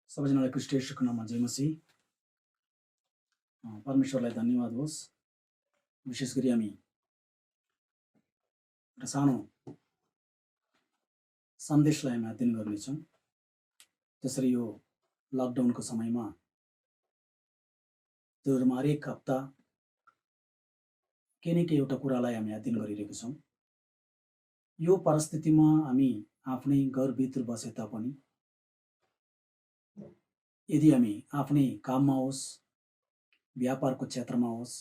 सबैजनालाई क्रिस्ट येशूको नाममा जय मसीह। परमेश्वरलाई धन्यवाद होस्। विशेष गरी हामी एउटा सानो सन्देशलाई हामी अध्ययन गर्नेछौँ। त्यसरी यो लकडाउनको समयमा जोरमा हरेक हप्ता केही न केही एउटा कुरालाई हामी अध्ययन गरिरहेको छौँ। यो परिस्थितिमा हामी आफ्नै घरभित्र बसे तापनि यदि हामी आफ्नै काममा होस्, व्यापारको क्षेत्रमा होस्,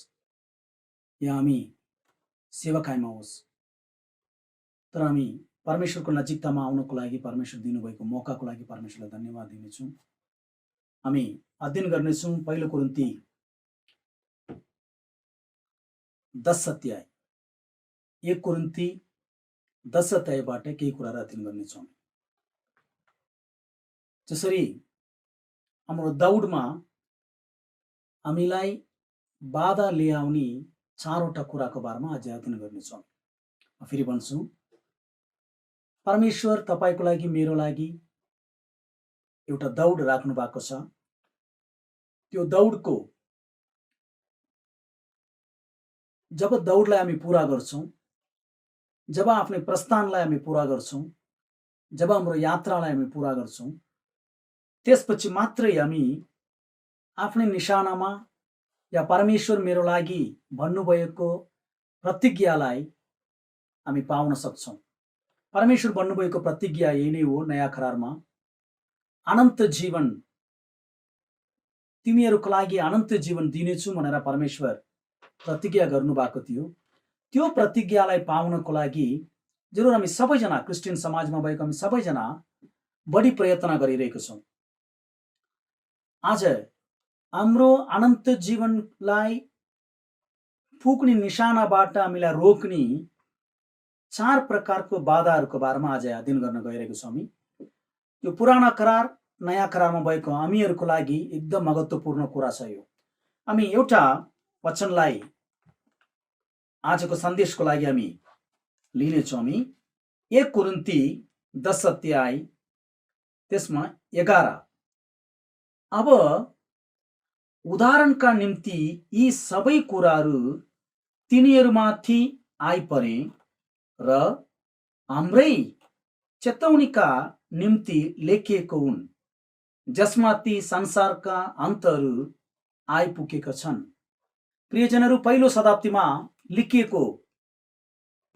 या हामी सेवाकायमा होस्, तर हामी परमेश्वरको नजिकतामा आउनको लागि परमेश्वर दिनुभएको मौकाको लागि परमेश्वरलाई धन्यवाद दिनेछौँ। हामी अध्ययन गर्नेछौँ पहिलो कोरिन्थी 10 अध्याय, 1 कोरिन्थी 10 अध्यायबाट केही कुराहरू अध्ययन गर्नेछौँ। जसरी हाम्रो दौडमा हामीलाई बाधा ल्याउने 4वटा कुराको बारेमा आज अध्ययन गर्नेछौँ। फेरि भन्छु, परमेश्वर तपाईको लागि मेरो लागि एउटा दौड राख्नु भएको छ। त्यो दौडको जब दौडलाई हामी पूरा गर्छौँ, जब आफ्नै प्रस्थानलाई हामी पूरा गर्छौँ, जब हाम्रो यात्रालाई हामी पूरा गर्छौँ, त्यसपछि मात्रै हामी आफ्नै निशानामा या परमेश्वर मेरो लागि भन्नुभएको प्रतिज्ञालाई हामी पाउन सक्छौँ। परमेश्वर भन्नुभएको प्रतिज्ञा यही नै हो, नयाँ करारमा अनन्त जीवन, तिमीहरूको लागि अनन्त जीवन दिनेछु भनेर परमेश्वर प्रतिज्ञा गर्नुभएको थियो। त्यो प्रतिज्ञालाई पाउनको लागि जरुर हामी सबैजना क्रिस्चियन समाजमा भएको हामी सबैजना बढी प्रयत्न गरिरहेका छौँ। आज हाम्रो अनन्त जीवनलाई पुग्ने निशानाबाट हामीलाई रोक्ने 4 प्रकारको बाधाहरूको बारेमा आज अध्ययन गर्न गइरहेको छौँ। हामी यो पुरानो करार नयाँ करारमा भएको हामीहरूको लागि एकदम महत्त्वपूर्ण कुरा छ। यो हामी एउटा वचनलाई आजको सन्देशको लागि हामी लिनेछौँ। हामी 1 कोरिन्थी 10 अध्याय त्यसमा 11, अब उदाहरणका निम्ति यी सबै कुराहरू तिनीहरूमाथि आइपरे र हाम्रै चेतावनीका निम्ति लेखिएको हुन्, जसमाथि संसारका अन्तहरू आइपुगेका छन्। प्रियजनहरू, पहिलो शताब्दीमा लेखिएको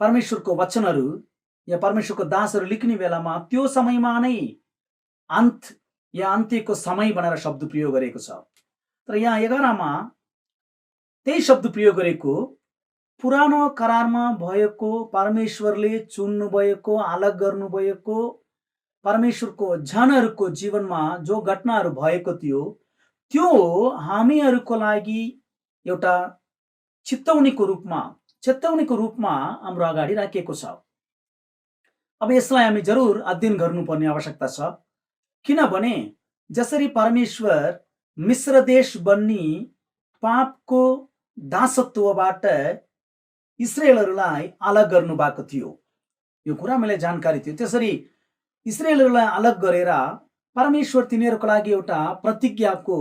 परमेश्वरको वचनहरू या परमेश्वरको दासहरू लेख्ने बेलामा त्यो समयमा नै अन्त या अन्त्यको समय भनेर शब्द प्रयोग गरेको छ। तर यहाँ 11 मा त्यही शब्द प्रयोग गरेको पुरानो करारमा भएको परमेश्वरले चुन्नु भएको, अलग गर्नु भएको परमेश्वरको जनहरूको जीवनमा जो घटनाहरू भएको थियो, त्यो हामीहरूको लागि एउटा चेतावनीको रूपमा हाम्रो अगाडि राखिएको छ। अब यसलाई हामी जरुर अध्ययन गर्नुपर्ने आवश्यकता छ, किनभने जसरी परमेश्वर मिश्र देश बन्नी पापको दासत्वबाट इस्राएलहरूलाई अलग गर्नु भएको थियो, यो कुरा हामीलाई जानकारी थियो। त्यसरी इस्राएलहरूलाई अलग गरेर परमेश्वर तिनीहरूको लागि एउटा प्रतिज्ञाको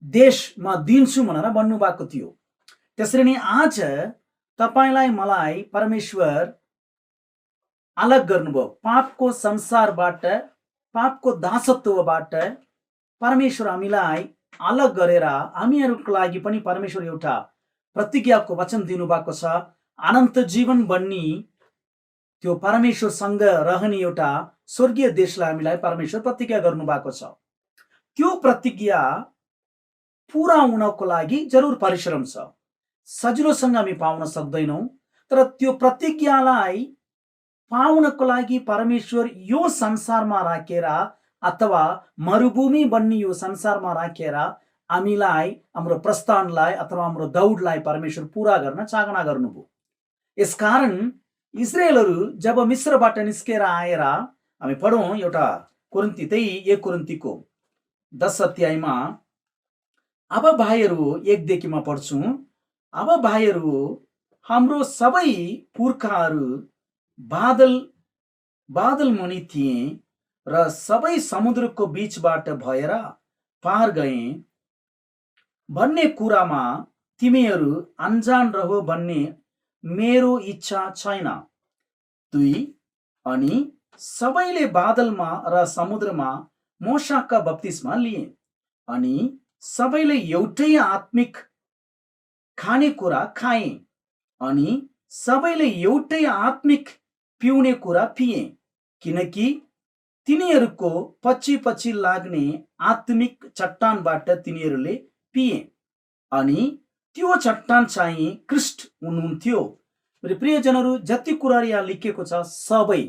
देशमा दिन्छु भनेर भन्नुभएको थियो। त्यसरी नै आज तपाईलाई मलाई परमेश्वर अलग गर्नुभयो, पापको संसारबाट, पापको दासत्वबाट परमेश्वर हामीलाई अलग गरेर हामीहरूको लागि पनि परमेश्वर एउटा प्रतिज्ञाको वचन दिनुभएको छ। अनन्त जीवन बन्ने त्यो परमेश्वरसँग रहने एउटा स्वर्गीय देशलाई हामीलाई परमेश्वर प्रतिज्ञा गर्नुभएको छ। त्यो प्रतिज्ञा पुरा हुनको लागि जरुर परिश्रम छ, सजिलोसँग हामी पाउन सक्दैनौँ। तर त्यो प्रतिज्ञालाई पाउनको लागि परमेश्वर यो संसारमा राखेर अथवा मरुभूमि बन्ने यो संसारमा राखेर हामीलाई हाम्रो प्रस्थानलाई अथवा हाम्रो दौडलाई परमेश्वर पूरा गर्न चाहना गर्नुभयो। यसकारण इस्राएलहरू जब मिश्रबाट निस्केर आएर, हामी पढौँ एउटा कोरिन्थी, त्यही 1 कोरिन्थीको 10 अध्यायमा, अब भाइहरू 1 देखि म पढ्छु। अब भाइहरू, हाम्रो सबै पुर्खाहरू बादल मुनि थिए र सबै समुद्रको बीचबाट भएर पार गए भन्ने कुरामा तिमीहरू अनजान रहो भन्ने मेरो इच्छा छैन। 2 अनि सबैले बादलमा र समुद्रमा मोशाका बप्तिस्मा लिए अनि सबैले एउटै आत्मिक खानेकुरा खाए अनि सबैले एउटै आत्मिक पिउने कुरा पिए, किनकि तिनीहरूको पछि पछि लाग्ने आत्मिक चट्टानबाट तिनीहरूले पिए अनि त्यो चट्टान चाहिँ ख्रीष्ट हुनुहुन्थ्यो। प्रियजनहरू, जति कुराहरू यहाँ लेखिएको छ सबै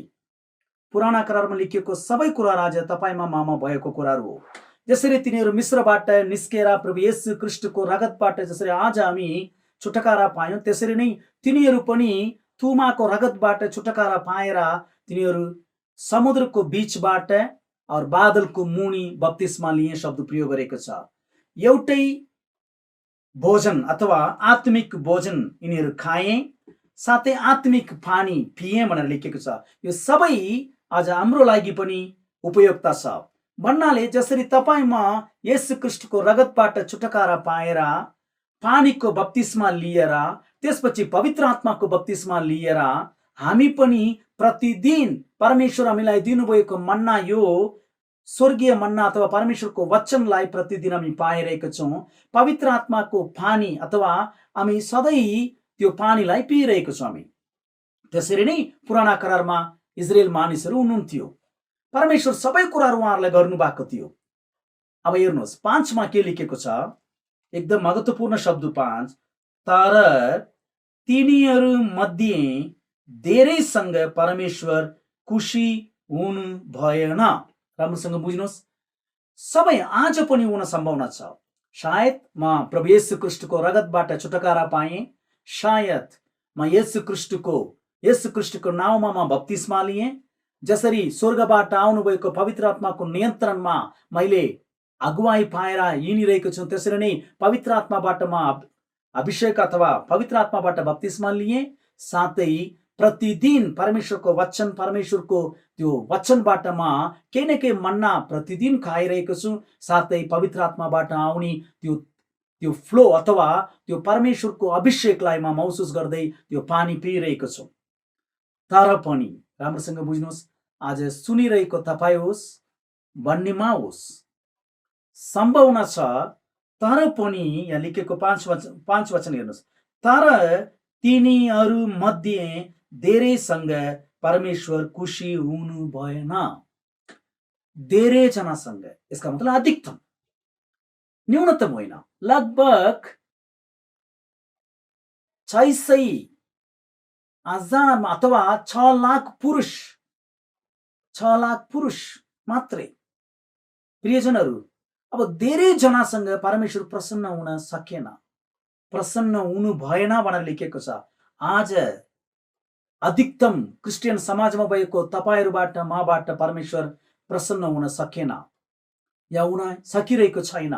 पुराना करारमा लेखिएको सबै कुराहरू आज तपाईमा मामा भएको कुराहरू हो। जसरी तिनीहरू मिस्रबाट निस्केर प्रभु येशू ख्रीष्टको रगतबाट जसरी आज हामी छुटकारा पायौं, त्यसरी नै तिनीहरू पनि तुमाको रगतबाट छुटकारा पाएर तिनीहरू समुद्रको बीचबाट और बादलको मुनि बप्तिस्मा लिए शब्द प्रयोग गरेको छ। एउटै भोजन अथवा आत्मिक भोजन यिनीहरू खाए, साथै आत्मिक पानी पिए भनेर लेखेको छ। यो सबै आज हाम्रो लागि पनि उपयुक्त छ भन्नाले जसरी तपाईमा येशू ख्रीष्टको रगतबाट छुटकारा पाएर पानीको बप्तिस्मा लिएर त्यसपछि पवित्र आत्माको बप्तिस्मा लिएर हामी पनि प्रतिदिन परमेश्वर हामीलाई दिनुभएको मन्ना, यो स्वर्गीय मन्ना अथवा परमेश्वरको वचनलाई प्रतिदिन हामी पाइरहेका छौँ। पवित्र आत्माको पानी अथवा हामी सधैँ त्यो पानीलाई पिइरहेको छौँ हामी। त्यसरी नै पुराना करारमा इजरायल मानिसहरू हुनुहुन्थ्यो, परमेश्वर सबै कुराहरू उहाँहरूलाई गर्नुभएको थियो। अब हेर्नुहोस् 5 मा के लेखेको छ, एकदम महत्त्वपूर्ण शब्द 5, तर तिनीहरू मध्ये धेरैसँग परमेश्वर खुसी हुनु भएन। राम्रोसँग बुझ्नुहोस्, सबै आज पनि हुन सम्भावना छ। शायद म प्रभु येशू ख्रीष्टको रगतबाट छुटकारा पाएँ, शायद म येशू ख्रीष्टको नाउँमा म बप्तिस्मा लिएँ, जसरी स्वर्गबाट आउनुभएको पवित्र आत्माको नियन्त्रणमा मैले अगुवाई पाएर हिँडिरहेको छु, त्यसरी नै पवित्र आत्माबाट म अभिषेक अथवा पवित्र आत्माबाट बप्तिस्मा लिएँ। साथै प्रतिदिन परमेश्वरको वचन, परमेश्वरको त्यो वचनबाट म केही न केही मन्ना प्रतिदिन खाइरहेको छु। साथै पवित्र आत्माबाट आउने त्यो फ्लो अथवा त्यो परमेश्वरको अभिषेकलाई म महसुस गर्दै त्यो पानी पिइरहेको छु। तर पनि राम्रोसँग बुझ्नुहोस्, आज सुनिरहेको तपाईँ होस् भन्नेमा होस्, सम्भावना छ, तर पनि यहाँ लेखेको 5 वचन हेर्नुहोस्, तर तिनीहरू मध्ये धेरैसँग परमेश्वर खुसी हुनु भएन। धेरैजनासँग, यसका मतलब अधिकतम, न्यूनतम होइन, लगभग 600,000 अथवा 6 लाख पुरुष मात्रै। प्रियजनहरू, अब धेरैजनासँग परमेश्वर प्रसन्न हुन सकेन, प्रसन्न हुनु भएन भनेर लेखेको छ। आज अधिकतम क्रिस्चियन समाजमा भएको तपाईहरूबाट मबाट परमेश्वर प्रसन्न हुन सकेन या हुन सकिरहेको छैन।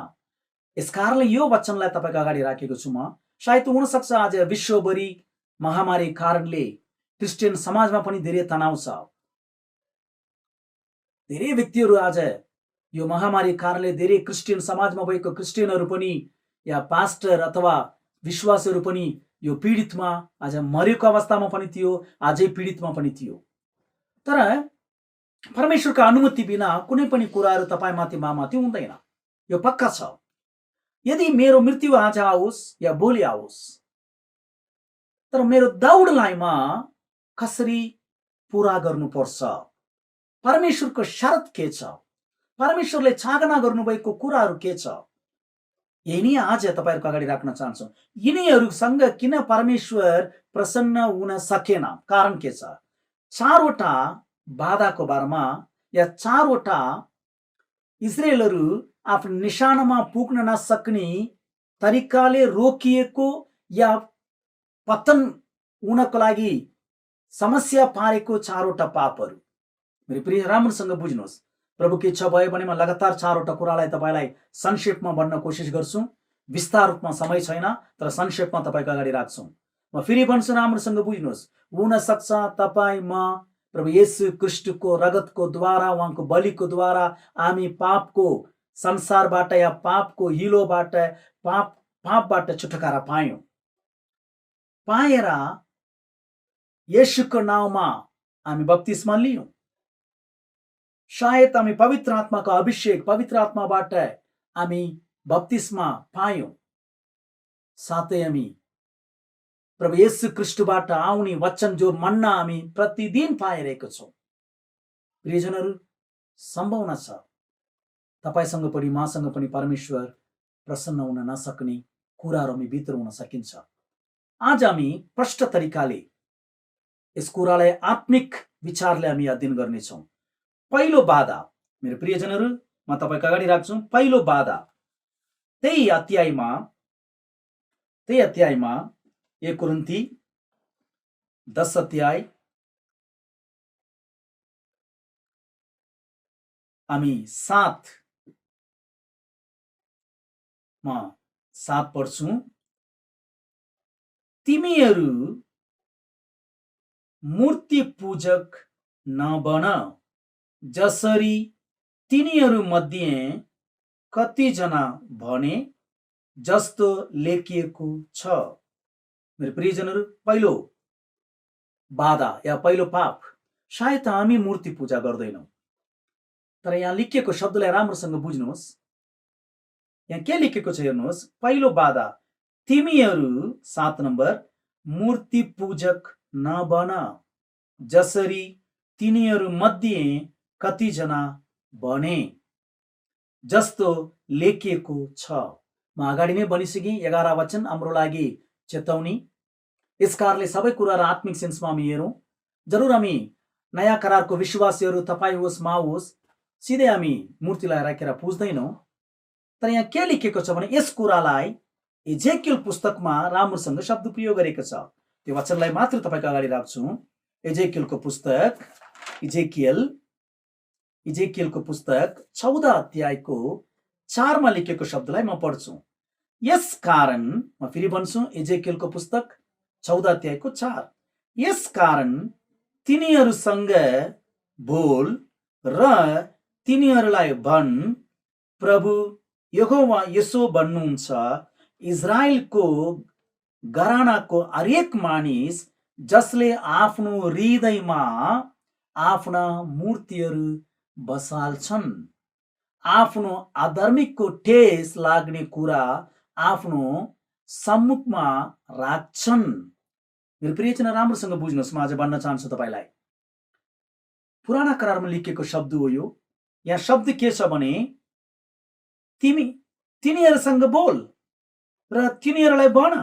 यसकारणले यो वचनलाई तपाईको अगाडि राखेको छु म। सायद हुन सक्छ आज विश्वभरि महामारी कारणले क्रिस्चियन समाजमा पनि धेरै तनाव छ। धेरै व्यक्तिहरू आज यो महामारी कारणले धेरै क्रिस्चियन समाजमा भएको क्रिस्चियनहरू पनि या पास्टर अथवा विश्वासहरू पनि यो पीडितमा आज मरेको अवस्थामा पनि थियो, आजै पीडितमा पनि थियो। तर परमेश्वरको अनुमति बिना कुनै पनि कुराहरू तपाईमाथि मामाथि हुँदैन, यो पक्का छ। यदि मेरो मृत्यु आज आओस् या भोलि आओस्, तर मेरो दौडलाई म कसरी पूरा गर्नुपर्छ, परमेश्वरको शर्त के छ, परमेश्वरले छागना गर्नुभएको कुराहरू के छ, यही नै आज तपाईहरुको अगाडि राख्न चाहन्छु। यिनीहरूसँग किन परमेश्वर प्रसन्न हुन सकेन, कारण के छ? 4 वटा बाधाको बारेमा या 4 वटा इजरायलहरू आफ्नो निशानामा पुग्न नसक्ने तरिकाले रोकिएको या पतन हुनको लागि समस्या पारेको 4 वटा पापहरू। मेरो प्रिय, राम्रोसँग बुझ्नुहोस्। प्रभुको इच्छा भयो भने म लगातार 4 वटा कुरालाई तपाईलाई संक्षेपमा भन्न कोसिस गर्छु। विस्तार रूपमा समय छैन, तर संक्षेपमा तपाईको अगाडि राख्छु। म फेरि भन्छु, राम्रोसँग बुझ्नुहोस्। हुन सक्छ तपाई म प्रभु येशू ख्रिस्टको रगतको द्वारा, उहाँको बलिको द्वारा हामी पापको संसारबाट या पापको हिलोबाट पापबाट छुटकारा पाएर येशूको नाउँमा हामी बप्तिस्मा लियौं। सायद हामी पवित्र आत्माको अभिषेक, पवित्र आत्माबाट हामी बप्तिस्मा पायौं। साथै हामी प्रभु येशू ख्रिस्टबाट आउने वचन जो मन्ना हामी प्रतिदिन पाइरहेको छौं। प्रियजनहरू, सम्भावना छ तपाईसँग पनि मसँग पनि परमेश्वर प्रसन्न हुन नसक्ने कुराहरू हामी भित्र हुन सकिन्छ। आज हामी प्रष्ट तरिकाले यस कुरालाई आत्मिक विचारले हामी अध्ययन गर्नेछौँ। पहिलो बाधा, मेरो प्रियजनहरू, म तपाईको अगाडि राख्छु। पहिलो बाधा त्यही अध्यायमा 1 कोरिन्थी 10 अध्याय हामी 7 पढ्छौं। तिमीहरू मूर्ति पूजक नबन, जसरी तिनीहरू मध्ये कतिजना भने जस्तो लेखिएको छ। मेरो प्रियजनहरू, पहिलो बाधा या पहिलो पाप, सायद हामी मूर्ति पूजा गर्दैनौं। तर यहाँ लेखिएको शब्दलाई राम्रोसँग बुझ्नुहोस्। यहाँ के लेखेको छ हेर्नुहोस्। पहिलो बाधा, तिमीहरू 7 नम्बर, मूर्ति पूजक नबन, जसरी तिनीहरू मध्ये कतिजना भने जस्तो लेखिएको छ। म अगाडि नै भनिसकेँ, 11 वचन हाम्रो लागि चेतावनी। यस कारणले सबै कुराहरू आत्मिक सेन्समा हामी हेरौँ। जरुर हामी नयाँ करारको विश्वासीहरू, तपाईँ होस् म होस्, सिधै हामी मूर्तिलाई राखेर पुज्दैनौँ। तर यहाँ के लेखेको छ भने यस कुरालाई एजेकियल पुस्तकमा राम्रोसँग शब्द प्रयोग गरेको छ। त्यो वचनलाई मात्र तपाईको अगाडि राख्छु। एजेकियलको पुस्तक 14 अध्यायको 4 मा लेखेको शब्दलाई म पढ्छु। यस कारण, म फेरि भन्छु, एजेकियलको पुस्तक 14 अध्यायको 4, यस कारण तिनीहरूसँग बोल र तिनीहरूलाई भन्, प्रभु यहोवा यसो भन्नुहुन्छ, इजरायलको घरानाको हरेक मानिस जसले आफ्नो हृदयमा आफ्ना मूर्तिहरू बसाल्छन्, आफ्नो अधर्मिकको ठेस लाग्ने कुरा आफ्नो सम्मुखमा राख्छन्। मेरो प्रियजन, राम्रोसँग बुझ्नुहोस्। म आज भन्न चाहन्छु तपाईलाई, पुराना करारमा लेखिएको शब्द हो यो। यहाँ शब्द के छ भने तिनीहरूसँग बोल र तिनीहरूलाई भन,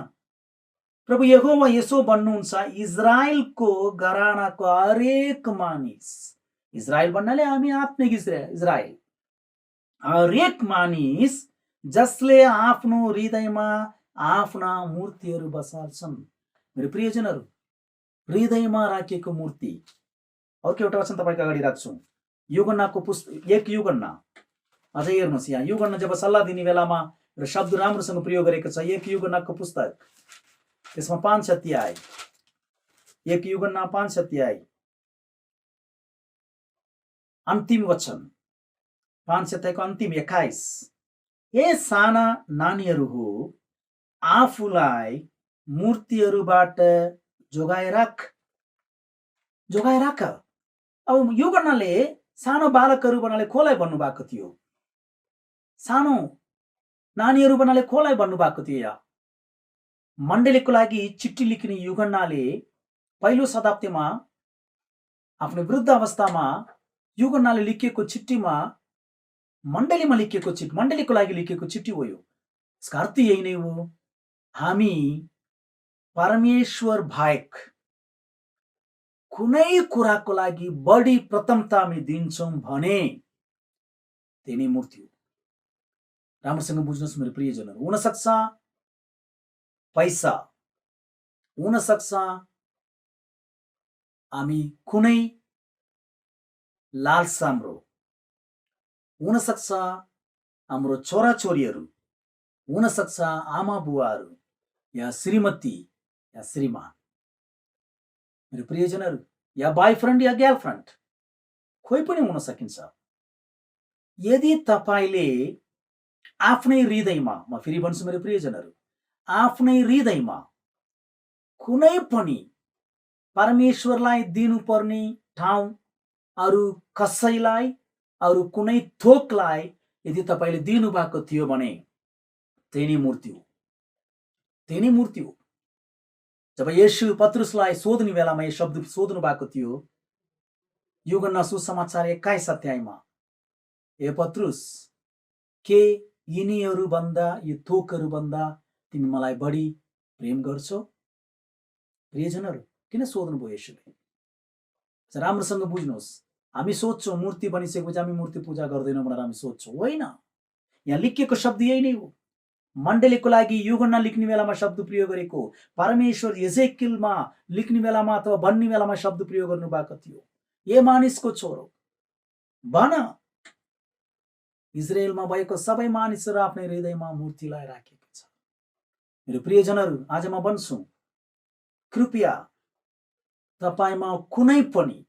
प्रभु यहोवा यसो भन्नुहुन्छ, इजरायलको घरानाको हरेक मानिस, इजरायल भन्नाले हामी आत्मिक इजरायल, हरेक मानिस जसले आफ्नो हृदयमा आफ्ना मूर्तिहरू बसाल्छन्। मेरो प्रियजनहरू, हृदयमा राखेको मूर्ति। अर्को एउटा वचन तपाईको अगाडि राख्छु। युगन्नाको पुस्तक 1 युगन्ना, अझै हेर्नुहोस्। यहाँ युगन्ना जब सल्लाह दिने बेलामा र शब्द राम्रोसँग प्रयोग गरेको छ। 1 युगन्नाको पुस्तक, त्यसमा 5 अध्याय, 1 युगन्ना 5 अध्याय, अन्तिम वचन, 5 अध्यायको अन्तिम 21, ए साना नानीहरू हो, आफूलाई मूर्तिहरूबाट जोगाएर राख। अब युगन्नाले सानो बालकहरू बनाले खोलाई भन्नुभएको थियो, सानो नानीहरू बनाले खोलाई भन्नुभएको थियो। यहाँ मण्डलीको लागि चिठी लेख्ने युगन्नाले पहिलो शताब्दीमा आफ्नो वृद्ध अवस्थामा युगन्नाले लेखिएको चिठीमा मण्डलीमा लेखिएको चिठी, मण्डलीको लागि लेखिएको चिठी हो यो। यसका अर्थ यही नै हो, हामी परमेश्वर बाहेक कुनै कुराको लागि बढी प्रथमता हामी दिन्छौँ भने त्यही नै मूर्ति हो। राम्रोसँग बुझ्नुहोस् मेरो प्रियजनहरू। हुन सक्छ पैसा, हुन सक्छ हामी कुनै लालसा, हाम्रो हुन सक्छ हाम्रो छोराछोरीहरू, हुन सक्छ आमा बुवाहरू, या श्रीमती या श्रीमान। मेरो प्रियजनहरू, या बॉयफ्रेन्ड या गर्लफ्रेन्ड कोही पनि हुन सकिन्छ। यदि तपाईले आफ्नै हृदयमा, म फेरि भन्छु मेरो प्रियजनहरू, आफ्नै हृदयमा कुनै पनि परमेश्वरलाई दिनुपर्ने ठाउँ अरू कसैलाई, अरू कुनै थोकलाई यदि तपाईले दिनुभएको थियो भने त्यही नै मूर्ति हो, त्यही नै मूर्ति हो। जब येशू पत्रुसलाई सोध्ने बेलामा यो शब्द सोध्नु भएको थियो, यूहन्ना सुसमाचार 21 अध्यायमा, ए पत्रुस, के यिनीहरूभन्दा, यो थोकहरूभन्दा तिमी मलाई बढी प्रेम गर्छौ? प्रियजनहरू, किन सोध्नुभयो येशूले? राम्रोसँग बुझ्नुहोस्। हामी सोध्छौँ मूर्ति बनिसकेपछि हामी मूर्ति पूजा गर्दैनौँ भनेर हामी सोध्छौँ। होइन, यहाँ लेखिएको शब्द यही नै हो। मण्डलीको लागि यूहन्ना लेख्ने बेलामा शब्द प्रयोग गरेको, परमेश्वर एजेकियलमा लेख्ने बेलामा अथवा भन्ने बेलामा शब्द प्रयोग गर्नु भएको थियो। ए मानिसको छोरो, भन, इजरायलमा भएको सबै मानिसहरू आफ्नै हृदयमा मूर्तिलाई राखेको छ। मेरो प्रियजनहरू, आज म भन्छु, कृपया तपाईमा कुनै पनि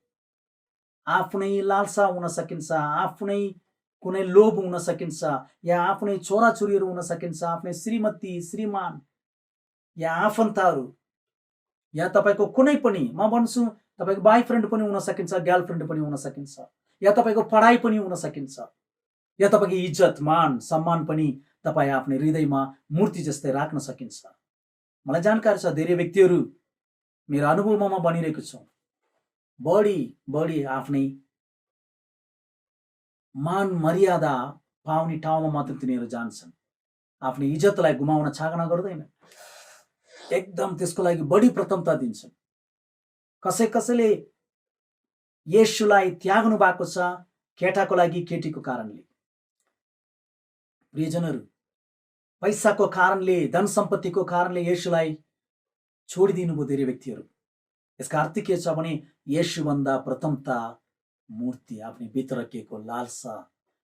आफ्नै लालसा हुन सकिन्छ, आफ्नै कुनै लोभ हुन सकिन्छ, या आफ्नै छोराछोरीहरू हुन सकिन्छ, आफ्नै श्रीमती श्रीमान या आफन्तहरू, या तपाईको कुनै पनि, म भन्छु तपाईको बॉयफ्रेन्ड पनि हुन सकिन्छ, गर्लफ्रेन्ड पनि हुन सकिन्छ, या तपाईको पढाइ पनि हुन सकिन्छ, या तपाईको इज्जत मान सम्मान पनि तपाई आफ्नै हृदयमा मूर्ति जस्तै राख्न सकिन्छ। मलाई जानकारी छ धेरै व्यक्तिहरू, मेरो अनुभवमा म भनिरहेको छु, बढी बढी आफ्नै मान मर्यादा पाउने ठाउँमा मात्र तिनीहरू जान्छन्। आफ्नै इज्जतलाई गुमाउन चाहना गर्दैन, एकदम त्यसको लागि बढी प्रथमता दिन्छन्। कसैले येशूलाई त्याग्नु भएको छ केटाको लागि, केटीको कारणले। प्रियजनहरू, पैसाको कारणले, धन सम्पत्तिको कारणले येशूलाई छोडिदिनु भयो धेरै व्यक्तिहरू। यसका अर्थ के छ भने येशूभन्दा प्रथमता मूर्ति, आफ्नै भित्र राखेको लालसा,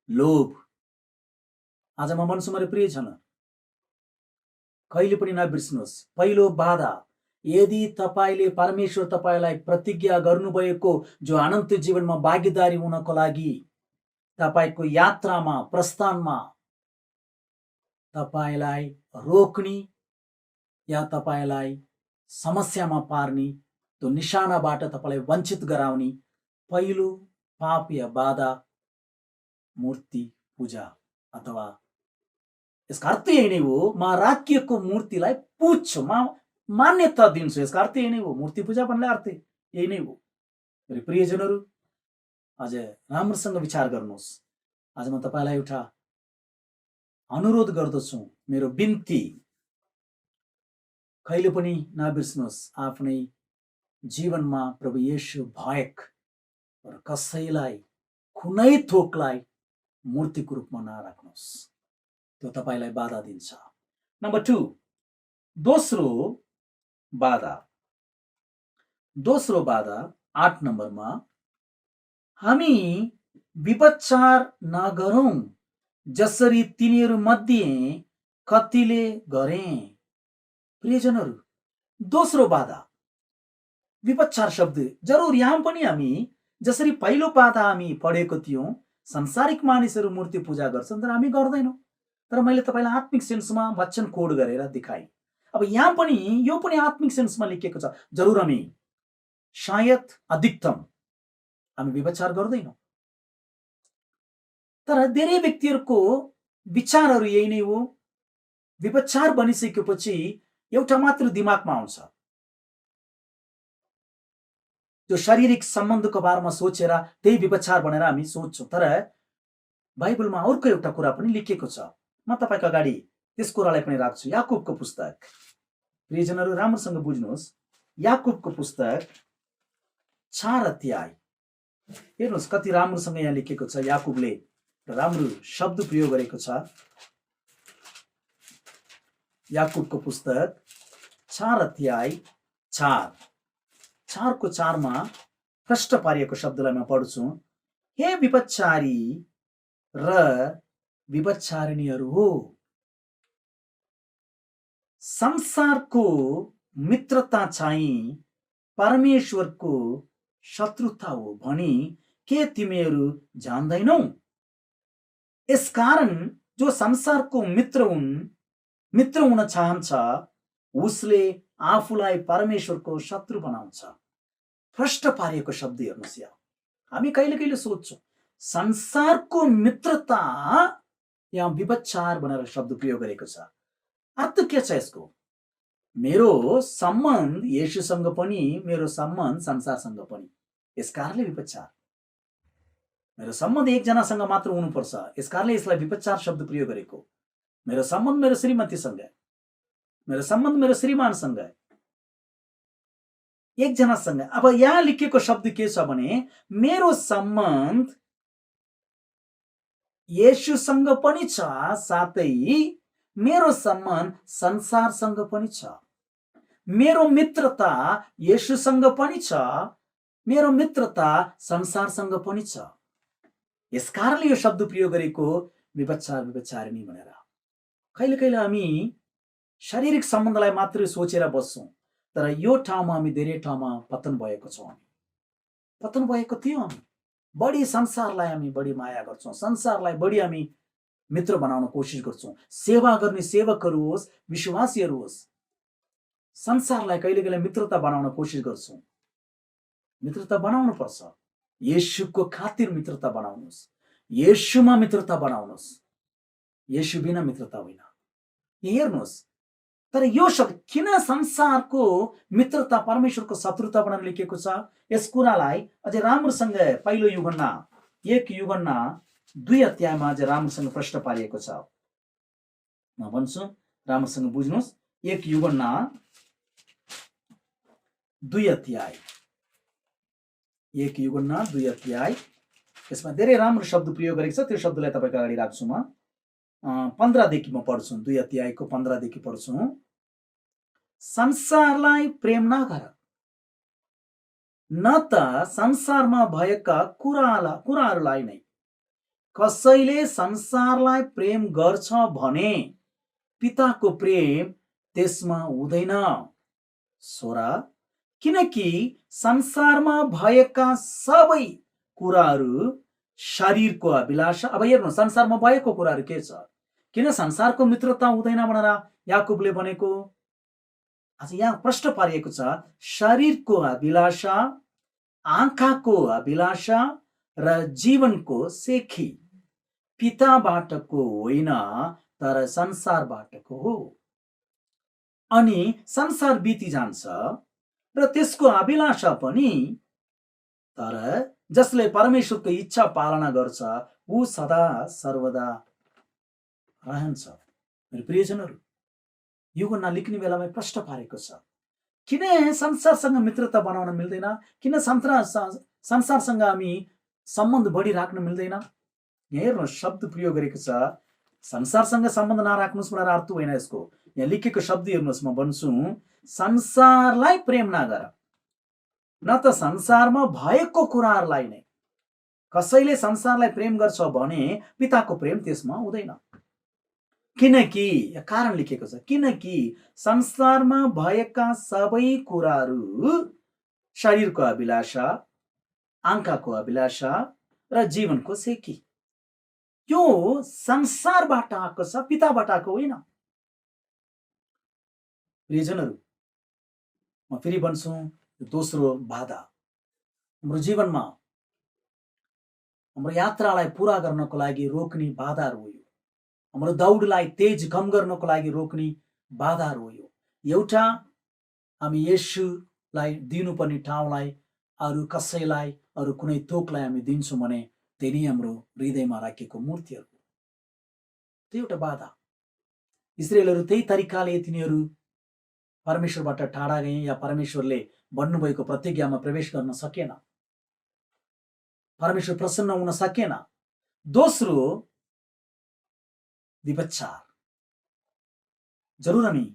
लोभ। आज म भन्छु मेरो प्रियजन, कहिले पनि नबिर्सनुहोस्, पहिलो बाधा, यदि तपाईले परमेश्वर तपाईलाई प्रतिज्ञा गर्नुभएको जो अनन्त जीवनमा भागीदारी हुनको लागि तपाईको यात्रामा, प्रस्थानमा तपाईलाई रोक्ने या तपाईलाई समस्यामा पार्ने, त्यो निशानाबाट तपाईलाई वञ्चित गराउने पहिलो पाप या बाधा मूर्ति पूजा, अथवा यसका अर्थ यही नै हो, म राखिएको मूर्तिलाई पूज्छु, म मान्यता दिन्छु। यसका अर्थ यही नै हो, मूर्ति पूजा भन्ने अर्थ यही नै हो। मेरा प्रियजनहरू, आज राम्रोसँग विचार गर्नुहोस्। आज म तपाईलाई एउटा अनुरोध गर्दछु, मेरो बिन्ती, कहिले पनि नबिर्सनुहोस्, आफ्नै जीवनमा प्रभु येशू बाहेक कसैलाई, कुनै थोकलाई मूर्तिको रूपमा नराख्नुहोस्, त्यो तपाईलाई बाधा दिन्छ। नम्बर 2, दोस्रो बाधा 8 नम्बरमा, हामी विपचार नगरौं जसरी तिनीहरू मध्ये कतिले गरे। प्रियजनहरू, दोस्रो बाधा विपचार शब्द जरुर यहाँ पनि हामी जसरी पहिलो बाधा हामी पढेको थियौं, संसारिक मानिसहरू मूर्ति पूजा गर्छन् तर हामी गर्दैनौं। तर मैले तपाईलाई आत्मिक सेन्समा वचन कोड गरेर देखाएँ। अब यहाँ पनि यो पनि आत्मिक सेन्समा लेखिएको छ, जरुर हामी सायद अधिकतम हामी व्यभिचार गर्दैनौं, तर धेरै व्यक्तिहरूको विचारहरू यही नै हो। व्यभिचार बनिसकेपछि एउटा मात्र दिमागमा आउँछ, जो शारीरिक सम्बन्धको बारेमा सोचेर त्यही व्यभिचार भनेर हामी सोच्छौं। तर बाइबलमा अर्को एउटा कुरा पनि लेखिएको छ, म तपाईको अगाडि त्यस कुरालाई पनि राख्छु। याकुबको पुस्तक, प्रियजनहरू राम्रोसँग बुझ्नुहोस्, याकुबको पुस्तक 4 अध्याय हेर्नुहोस्, कति राम्रोसँग यहाँ लेखिएको छ। याकुबले राम्रो शब्द प्रयोग गरेको छ। याकुबको पुस्तक 4 अध्याय 4 को 4 मा प्रष्ट पारिएको शब्दलाई म पढ्छु। हे विपचारी र विपचारिणीहरू हो, संसारको मित्रता चाहिँ परमेश्वरको शत्रुता हो भनी के तिमीहरू जान्दैनौ? यसकारण जो संसारको मित्र हुन चाहन्छ उसले आफूलाई परमेश्वरको शत्रु बनाउँछ। भ्रष्ट पारिएको शब्द हेर्नुहोस् यहाँ। हामी कहिले कहिले सोध्छौँ संसारको मित्रता, यहाँ विभचार भनेर शब्द प्रयोग गरेको छ। अर्थ के छ यसको? मेरो सम्बन्ध येशूसँग पनि, मेरो सम्बन्ध संसारसँग पनि, यसकारणले विभचार। मेरो सम्बन्ध एकजनासँग मात्र हुनुपर्छ, यसकारणले यसलाई विभचार शब्द प्रयोग गरेको। मेरो सम्बन्ध मेरो श्रीमतीसँग, मेरो सम्बन्ध मेरो श्रीमानसँग, एकजनासँग। अब यहाँ लेखिएको शब्द के छ भने मेरो सम्बन्ध येशूसँग पनि छ, साथै मेरो सम्बन्ध संसारसँग पनि छ। मेरो मित्रता येशूसँग पनि छ, मेरो मित्रता संसारसँग पनि छ। यसकारणले यो शब्द प्रयोग गरेको विभचार विभचारिणी भनेर। कहिले कहिले हामी शारीरिक सम्बन्धलाई मात्र सोचेर बस्छौँ, तर यो ठाउँमा हामी धेरै ठाउँमा पतन भएको छौँ। हामी पतन भएको थियो। हामी बढी संसारलाई हामी बढी माया गर्छौँ, संसारलाई बढी हामी मित्र बनाउन कोसिस गर्छौँ। सेवा गर्ने सेवकहरू होस्, विश्वासीहरू होस्, संसारलाई कहिले कहिले मित्रता बनाउन कोसिस गर्छौँ। मित्रता बनाउनु पर्छ। येशूको खातिर मित्रता बनाउनुहोस्, येशूमा मित्रता बनाउनुहोस्, येशू बिना मित्रता होइन। हेर्नुहोस्, तर यो शब्द किन संसारको मित्रता परमेश्वरको शत्रुता भनेर लेखिएको छ? यस कुरालाई अझै राम्रोसँग पहिलो युहन्ना 1 अध्यायमा अझै राम्रोसँग प्रश्न पारिएको छ। म भन्छु, राम्रोसँग बुझ्नुहोस्। 1 युहन्ना 2 अध्याय, 1 युहन्ना 2 अध्याय, यसमा धेरै राम्रो शब्द प्रयोग गरेको छ। त्यो शब्दलाई तपाईको अगाडि राख्छु। म 15 देखि म पढ्छु, 2 अध्यायको 15 देखि पढ्छु। संसारलाई प्रेम नगर, न त संसारमा भएका कुराहरूलाई नै। कसैले संसारलाई प्रेम गर्छ भने पिताको प्रेम त्यसमा हुँदैन। छोरा, किनकि संसारमा भएका सबै कुराहरू शरीरको अभिलाषा। अब हेर्नु, संसारमा भएको कुराहरू के छ? किन संसारको मित्रता हुँदैन भनेर याकुबले भनेको? आज यहाँ प्रश्न पारिएको छ, शरीरको अभिलाषा, आँखाको अभिलाषा र जीवनको सेखी पिताबाटको होइन तर संसारबाटको हो। अनि संसार बिति जान्छ र त्यसको अभिलाषा पनि, तर जसले परमेश्वरको इच्छा पालना गर्छ ऊ सदा सर्वदा रहन्छ। मेरो प्रियजनहरू, युहन्ना लेख्ने बेलामा प्रश्न पारेको छ, किन संसारसँग मित्रता बनाउन मिल्दैन? किन संसारसँग हामी सम्बन्ध बढी राख्न मिल्दैन? हेर्नु, शब्द प्रयोग गरेको छ, संसारसँग सम्बन्ध नराख्नुहोस् भनेर अर्थ होइन यसको। यहाँ लेखेको शब्द हेर्नुहोस्, म भन्छु, संसारलाई प्रेम नगर, न त संसारमा भएको कुराहरूलाई नै। कसैले संसारलाई प्रेम गर्छ भने पिताको प्रेम त्यसमा हुँदैन। किनकि कारण लेखेको छ, किनकि संसारमा भएका सबै कुराहरू शरीरको अभिलाषा, आँखाको अभिलाषा र जीवनको सेकी, यो संसारबाट आएको छ, पिताबाट आएको होइन। प्रियजनहरू, म फेरि भन्छु, दोस्रो बाधा हाम्रो जीवनमा हाम्रो यात्रालाई पूरा गर्नको लागि रोक्ने बाधाहरू हो। हाम्रो दौडलाई तेज कम गर्नको लागि रोक्ने बाधाहरू हो। एउटा, हामी येशूलाई दिनुपर्ने ठाउँलाई अरू कसैलाई, अरू कुनै थोकलाई हामी दिन्छौँ भने त्यही नै हाम्रो हृदयमा राखेको मूर्तिहरू, त्यो एउटा बाधा। इस्राएलहरू त्यही तरिकाले तिनीहरू परमेश्वरबाट टाढा गए, या परमेश्वरले भन्नुभएको प्रतिज्ञामा प्रवेश गर्न सकेन, परमेश्वर प्रसन्न हुन सकेन। दोस्रो, विभचार। जरुर हामी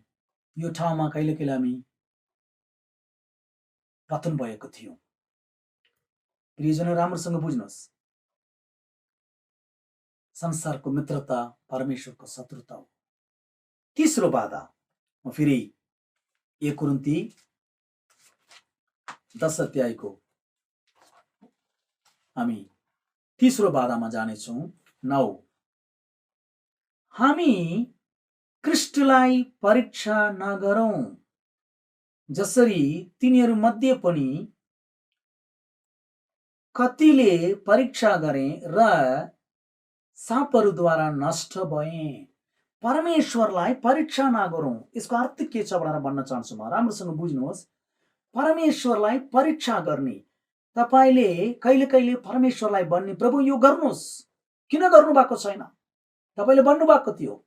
यो ठाउँमा कहिले कहिले हामी पतन भएको थियो। प्रियजन, राम्रोसँग बुझ्नुहोस्, संसारको मित्रता परमेश्वरको शत्रुता हो। तीसरो बाधा, म फेरि 1 कुरिन्ती 10 अध्यायको हामी तेस्रो बाधामा जानेछौँ। 9, हामी कृष्टलाई परीक्षा नगरौँ, जसरी तिनीहरू मध्ये पनि कतिले परीक्षा गरे र सापहरूद्वारा नष्ट भए। परमेश्वरलाई परीक्षा नगरौँ, यसको अर्थ के छ भनेर भन्न चाहन्छु म। राम्रोसँग बुझ्नुहोस्, परमेश्वरलाई परीक्षा गर्ने। तपाईले कहिले कहिले परमेश्वरलाई भन्ने, प्रभु यो गर्नुहोस्, किन गर्नु भएको छैन? तपाईले भन्नुभएको थियो,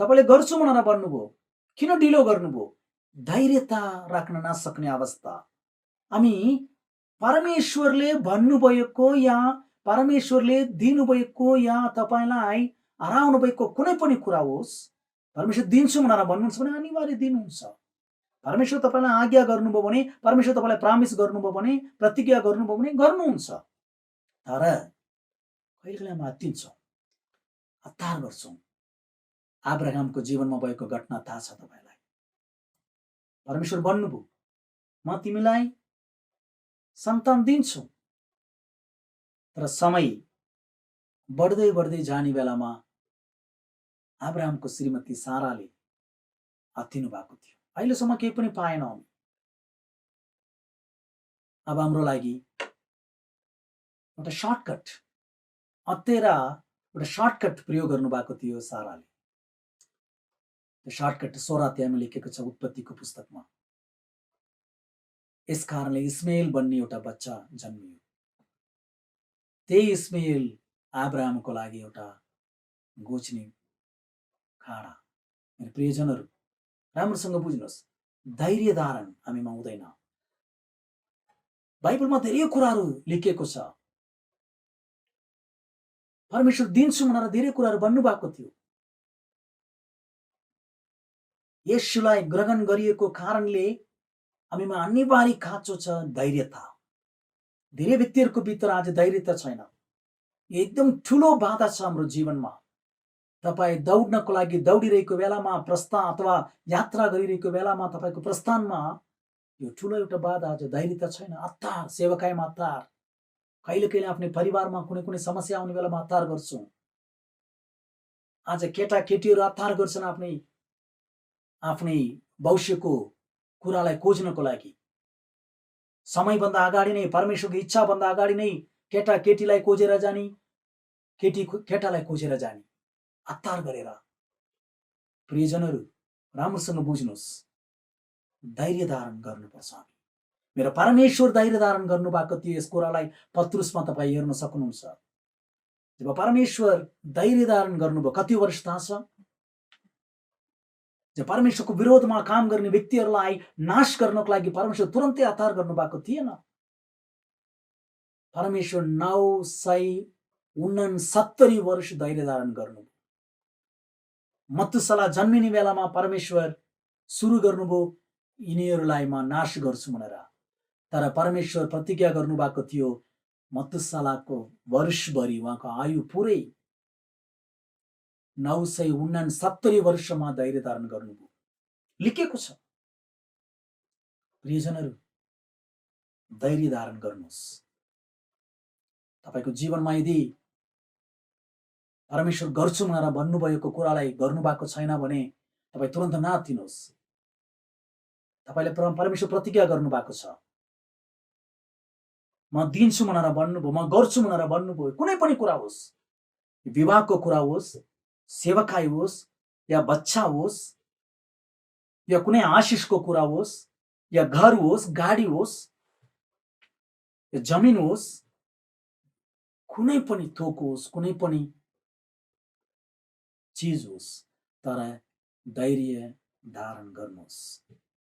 तपाईले गर्छु भनेर भन्नुभयो, किन ढिलो गर्नुभयो? धैर्यता राख्न नसक्ने अवस्था। हामी परमेश्वरले भन्नुभएको या परमेश्वरले दिनुभएको या तपाईलाई हराउनु भएको कुनै पनि कुरा होस्, परमेश्वर दिन्छु भनेर भन्नुहुन्छ भने अनिवार्य दिनुहुन्छ। परमेश्वर तपाईलाई आज्ञा गर्नुभयो भने, परमेश्वर तपाईलाई प्रामिस गर्नुभयो भने, प्रतिज्ञा गर्नुभयो भने गर्नुहुन्छ। तर कहिले हामी हत्तिन्छौँ, हतार गर्छौँ। अब्राहमको जीवनमा भएको घटना थाहा छ तपाईलाई। परमेश्वर भन्नुभयो, म तिमीलाई सन्तान दिन्छु, तर समय बढ्दै बढ्दै जाने बेलामा अब्राहमको श्रीमती साराले हत्तिनु भएको थियो। अहिलेसम्म केही पनि पाएन। अब हाम्रो लागि एउटा सर्टकट, अत्तेरा एउटा सर्टकट प्रयोग गर्नुभएको थियो साराले। त्यो सर्टकट 16 अध्यायमा लेखेको छ उत्पत्तिको पुस्तकमा। यस कारणले इस्माइल भन्ने एउटा बच्चा जन्मियो। त्यही इस्माइल अब्राहमको लागि एउटा गोच्ने खाडा। मेरो प्रियजनहरू, राम्रोसँग बुझ्नुहोस्, धैर्य धारण हामीमा हुँदैन। बाइबलमा धेरै कुराहरू लेखिएको छ। परमेश्वर दिन्छु भनेर धेरै कुराहरू भन्नुभएको थियो। येशूलाई ग्रहण गरिएको कारणले हामीमा अनिवार्य खाँचो छ धैर्यता। धेरै व्यक्तिहरूको भित्र आज धैर्यता छैन। एकदम ठुलो बाधा छ हाम्रो जीवनमा। तपाईँ दौड्नको लागि दौडिरहेको बेलामा, प्रस्थान अथवा यात्रा गरिरहेको बेलामा, तपाईँको प्रस्थानमा यो ठुलो एउटा बाधा आज धैर्यता छैन। हतार, सेवकाईमा हतार। कहिले कहिले आफ्नो परिवारमा कुनै कुनै समस्या आउने बेलामा हतार गर्छौँ। आज केटाकेटीहरू हतार गर्छन् आफ्नै भविष्यको कुरालाई खोज्नको लागि। समयभन्दा अगाडि नै, परमेश्वरको इच्छाभन्दा अगाडि नै केटाकेटीलाई खोजेर जाने, केटालाई खोजेर जाने, हतार गरेर। प्रियजनहरू, राम्रोसँग बुझ्नुहोस्, धैर्य धारण गर्नुपर्छ। मेरो परमेश्वर धैर्य धारण गर्नुभएको थियो। यस कुरालाई पत्रुसमा तपाईँ हेर्न सक्नुहुन्छ। जब परमेश्वर धैर्य धारण गर्नुभयो, कति वर्ष थाहा छ? जब परमेश्वरको विरोधमा काम गर्ने व्यक्तिहरूलाई नाश गर्नको लागि परमेश्वर तुरन्तै हतार गर्नुभएको थिएन। परमेश्वर 969 वर्ष धैर्य धारण गर्नुभयो। मतुसला जन्मिने बेलामा परमेश्वर सुरु गर्नुभयो, यिनीहरूलाई म नाश गर्छु भनेर। तर परमेश्वर प्रतिज्ञा गर्नुभएको थियो, मतुसलाको वर्षभरि, उहाँको आयु पुरै 969 वर्षमा धैर्य धारण गर्नुभयो, लेखिएको छ। प्रियजनहरू, धैर्य धारण गर्नुहोस्। तपाईको जीवनमा यदि परमेश्वर गर्छु भनेर भन्नुभएको कुरालाई गर्नुभएको छैन भने तपाईँ तुरन्त नआत्तिनुहोस्। तपाईले परमेश्वर प्रतिज्ञा गर्नुभएको छ। म दिन्छु भनेर भन्नुभयो, म गर्छु भनेर भन्नुभयो। कुनै पनि कुरा होस्, विवाहको कुरा होस्, सेवकाई होस्, या बच्चा होस्, या कुनै आशिषको कुरा होस्, या घर होस्, गाडी होस्, या जमिन होस्, कुनै पनि थोक होस्, कुनै पनि चिज होस्, तर धैर्य धारण गर्नुहोस्।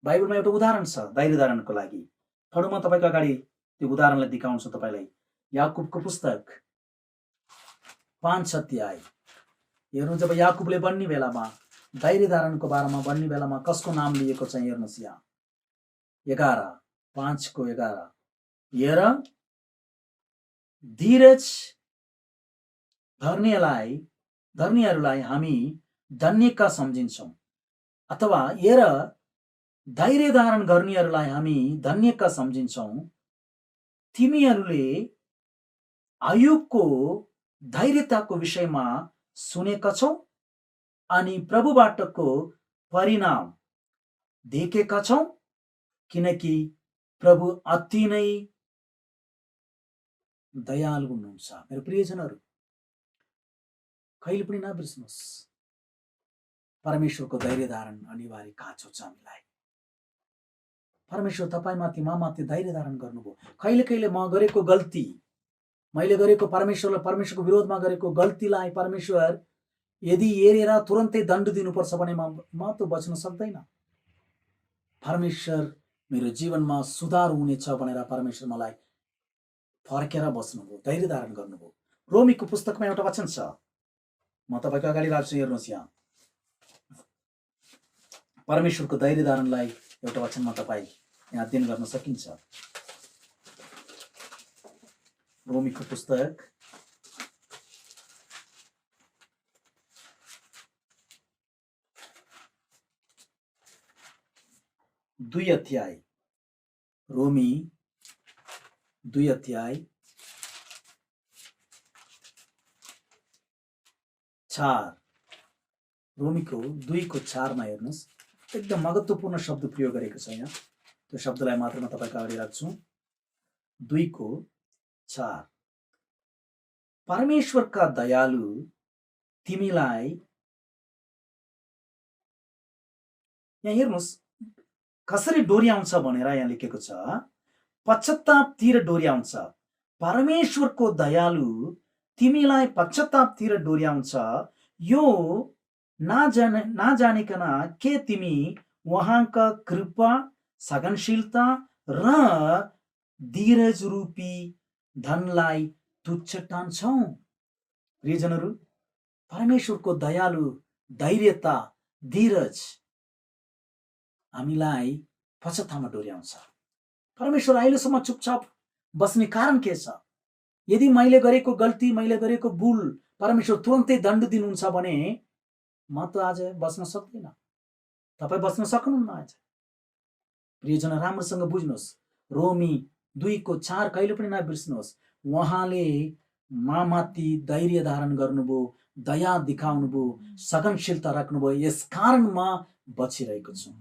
बाइबलमा एउटा उदाहरण छ धैर्य धारणको लागि। थोडो म तपाईको अगाडि त्यो उदाहरणलाई देखाउँछु तपाईलाई। याकुबको पुस्तक 5 अध्याय हेर्नु। जब याकुबले भन्ने बेलामा, धैर्य धारणको बारेमा भन्ने बेलामा कसको नाम लिएको छ हेर्नुहोस्। यहाँ 5:11 हेर, धीरज धर्नेहरूलाई हामी धन्यका सम्झिन्छौँ, अथवा हेर, धैर्य धारण गर्नेहरूलाई हामी धन्यका सम्झिन्छौँ। तिमीहरूले आयुबको धैर्यताको विषयमा सुनेका छौँ अनि प्रभुबाटको परिणाम देखेका छौँ, किनकि प्रभु अति नै दयालु हुनुहुन्छ। मेरो प्रियजनहरू, कहिले पनि नबिर्सनुहोस्, परमेश्वरको धैर्य धारण अनिवार्य काँचो छ हामीलाई। परमेश्वर तपाईँमाथि ममाथि धैर्य धारण गर्नुभयो। कहिले कहिले म गरेको गल्ती, मैले गरेको परमेश्वरको विरोधमा गरेको गल्तीलाई परमेश्वर यदि हेरेर तुरन्तै दण्ड दिनुपर्छ भने म त बच्न सक्दैन। परमेश्वर मेरो जीवनमा सुधार हुनेछ भनेर परमेश्वर मलाई फर्केर बस्नुभयो, धैर्य धारण गर्नुभयो। रोमीको पुस्तकमा एउटा वचन छ, म तपाईँको अगाडि राख्छु, हेर्नुहोस्। यहाँ परमेश्वरको धैर्य धारणलाई एउटा वचनमा तपाईँ यहाँ अध्ययन गर्न सकिन्छ। रोमीको पुस्तक 2 अध्याय, रोमी 2 अध्याय 4, रोमीको 2:4 हेर्नुहोस्। एकदम महत्त्वपूर्ण शब्द प्रयोग गरेको छ यहाँ। त्यो शब्दलाई मात्र म तपाईँको अगाडि राख्छु। 2:4, परमेश्वरका दयालु तिमीलाई, यहाँ हेर्नुहोस् कसरी डोर्याउँछ भनेर यहाँ लेखेको छ, पश्चातापतिर डोर्याउँछ। परमेश्वरको दयालु तिमीलाई पश्चातापतिर डोर्याउँछ, यो नजानिकन के तिमी उहाँका कृपा, सहनशीलता र धीरज रूपी धनलाई तुच्छ ठान्छौ। प्रियजनहरू, परमेश्वरको दयालु धैर्यता, धीरज हामीलाई पश्चातापमा डोर्याउँछ। परमेश्वर अहिलेसम्म चुपचाप बस्ने कारण के छ? यदि मैले गरेको गल्ती, मैले गरेको भुल परमेश्वर तुरन्तै दण्ड दिनुहुन्छ भने म त आज बस्न सक्दिन, तपाईँ बस्न सक्नुहुन्न आज। प्रियजन, राम्रोसँग बुझ्नुहोस्, रोमी 2:4 कहिले पनि नबिर्स्नुहोस्। उहाँले मामाथि धैर्य धारण गर्नुभयो, दया देखाउनुभयो, सहनशीलता राख्नुभयो। यसकारण म बचिरहेको छु,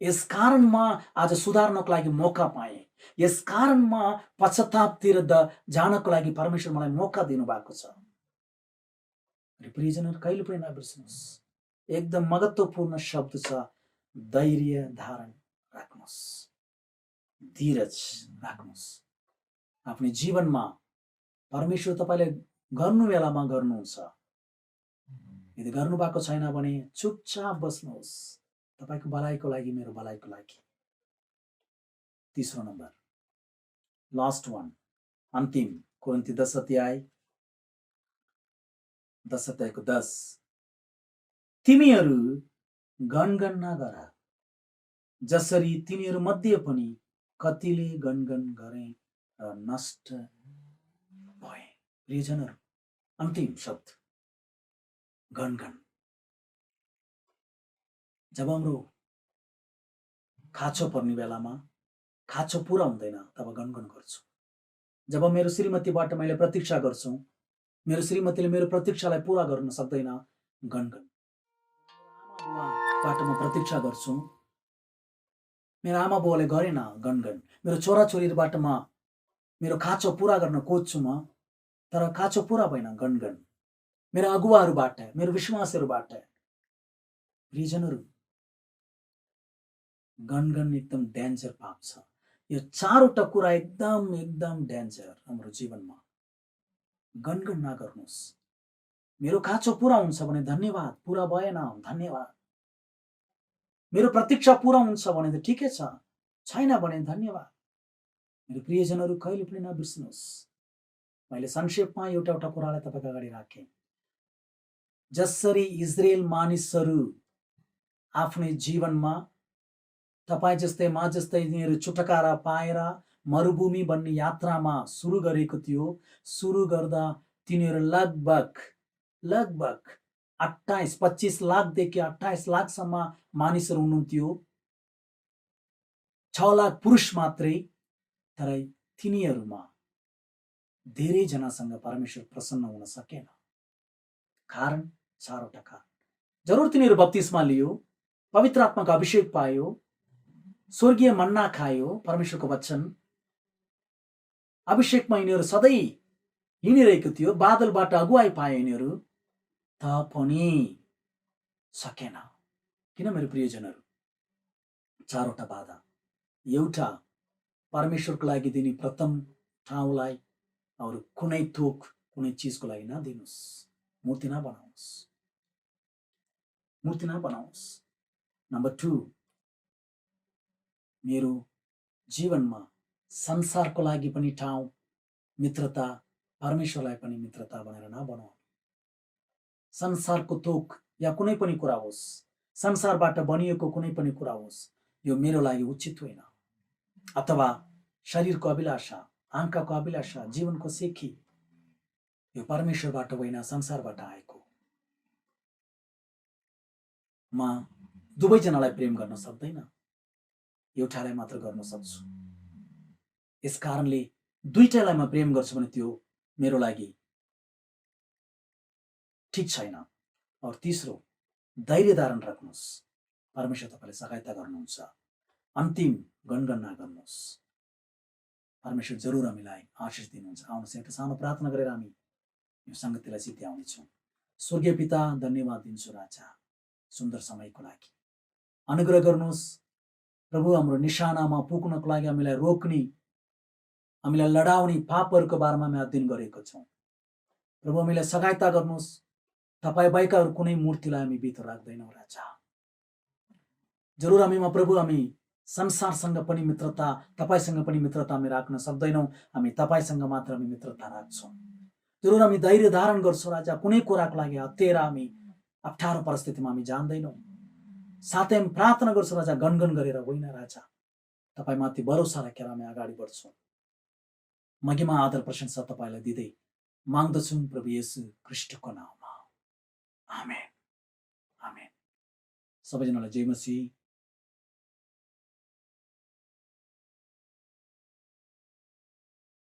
यसकारण म आज सुधार्नको लागि मौका पाएँ, यसकारण म पश्चातापतिर जानको लागि परमेश्वर मलाई मौका दिनुभएको छ। प्रियजनहरू, कहिले पनि नबिर्सनुहोस्, एकदम महत्त्वपूर्ण शब्द छ, धैर्य धारण राख्नुहोस्, धीरज राख्नुहोस्। आफ्नो जीवनमा परमेश्वर तपाईँले गर्नु बेलामा गर्नुहुन्छ, यदि गर्नुभएको छैन भने चुपचाप बस्नुहोस्, तपाईँको भलाइको लागि, मेरो भलाइको लागि। तीसरो नम्बर, लास्ट वान, अन्तिम, कोरिन्थी 10 अध्यायको 10, तिमीहरू गणगण नगर जसरी तिनीहरू मध्ये पनि कतिले गणगण गरे र नष्ट भए। प्रियजनहरू, अन्तिम शब्द गणगण। जब हाम्रो खाँचो पर्ने बेलामा, खाँचो पुरा हुँदैन, तब गणगण गर्छु। जब मेरो श्रीमतीबाट मैले प्रतीक्षा गर्छु, मेरो श्रीमतीले मेरो प्रतीक्षालाई पुरा गर्न सक्दैन, गणगण। आमा बुवाबाट म प्रतीक्षा गर्छु, मेरो आमा बुवाले गरेन, गणगण। मेरो छोराछोरीबाट म मेरो खाँचो पुरा गर्न खोज्छु म, तर खाँचो पुरा भएन, गणगण। मेरो अगुवाहरूबाट, मेरो विश्वासहरूबाट। प्रियजनहरू, गणगण एकदम डेन्जर पाप छ। यो 4वटा कुरा एकदम डेन्जर हाम्रो जीवनमा। गणगण नगर्नुहोस्। मेरो खाँचो पुरा हुन्छ भने धन्यवाद, पुरा भएन धन्यवाद। मेरो प्रतीक्षा पुरा हुन्छ भने त ठिकै छ, छैन भने धन्यवाद। मेरो प्रियजनहरू, कहिले पनि नबिर्सनुहोस्, मैले संक्षेपमा एउटा कुरालाई तपाईँको अगाडि राखेँ। जसरी इजरायल मानिसहरू आफ्नो जीवनमा तपाईँ जस्तै म जस्तै यिनीहरू छुटकारा पाएर मरुभूमि भन्ने यात्रामा सुरु गरेको थियो, सुरु गर्दा तिनीहरू लगभग 25 लाखदेखि 28 लाखसम्म मानिसहरू हुनुहुन्थ्यो, 6 लाख पुरुष मात्रै। तर तिनीहरूमा धेरैजनासँग परमेश्वर प्रसन्न हुन सकेन। कारण 4वटा कारण। जरुर तिनीहरू बप्तिस्मा लियो, पवित्र आत्माको अभिषेक पायो, स्वर्गीय मन्ना खायो, परमेश्वरको वचन अभिषेकमा यिनीहरू सधैँ हिँडिरहेको थियो, बादलबाट अगुवाई पाए यिनीहरू, पनि सकेन। किन मेरो प्रियजनहरू? 4वटा बाधा। एउटा, परमेश्वरको लागि दिने प्रथम ठाउँलाई अरू कुनै थोक कुनै चिजको लागि नदिनुहोस्। मूर्ति नबनाउनुहोस्, मूर्ति नबनाउनुहोस्। नम्बर 2, मेरो जीवनमा संसारको लागि पनि ठाउँ, मित्रता, परमेश्वरलाई पनि मित्रता भनेर नबनाऊ। संसारको थोक या कुनै पनि कुरा होस्, संसारबाट बनिएको कुनै पनि कुरा होस्, यो मेरो लागि उचित होइन। अथवा शरीरको अभिलाषा, आँखाको अभिलाषा, जीवनको सेखी, यो परमेश्वरबाट होइन, संसारबाट आएको। म दुवैजनालाई प्रेम गर्न सक्दैन, एउटालाई मात्र गर्न सक्छु। यस कारणले दुईटालाई म प्रेम गर्छु भने त्यो मेरो लागि ठिक छैन। और तीसरो, धैर्य धारण राख्नुहोस्। परमेश्वर तपाईलाई सहायता गर्नुहुन्छ। अन्तिम गणगण नगर्नुहोस्। परमेश्वर जरुर हामीलाई आशिष दिनुहुन्छ। आउनुहोस् एउटा सानो प्रार्थना गरेर हामी यो संगतिलाई सिद्ध्याउनेछौँ। स्वर्गीय पिता, धन्यवाद दिन्छु राजा सुन्दर समयको लागि। अनुग्रह गर्नुहोस् प्रभु, हाम्रो निशानामा पुग्नको लागि हामीलाई रोक्ने, हामीलाई लडाउने पापहरूको बारेमा हामी अध्ययन गरेको छौँ। प्रभु, हामीलाई सहायता गर्नुहोस्। तपाईँ बाहेक अरू कुनै मूर्तिलाई हामी भित्र राख्दैनौँ राजा। जरुर हामीमा प्रभु, हामी संसारसँग पनि मित्रता, तपाईसँग पनि मित्रता हामी राख्न सक्दैनौँ। हामी तपाईसँग मात्र हामी मित्रता राख्छौँ। जरुर हामी धैर्य धारण गर्छौँ राजा। कुनै कुराको लागि हत्तेर हामी अप्ठ्यारो परिस्थितिमा हामी जान्दैनौँ। साथै हामी प्रार्थना गर्छौँ राजा, गणगण गरेर होइन राजा, तपाईमाथि भरोसा राखेर हामी अगाडि बढ्छौँ। महिमा आदर प्रशंसा तपाईलाई दिँदै माग्दछौँ प्रभु येशू ख्रीष्टको नाममा। आमेन, आमेन। सबैजनालाई जय मसीह।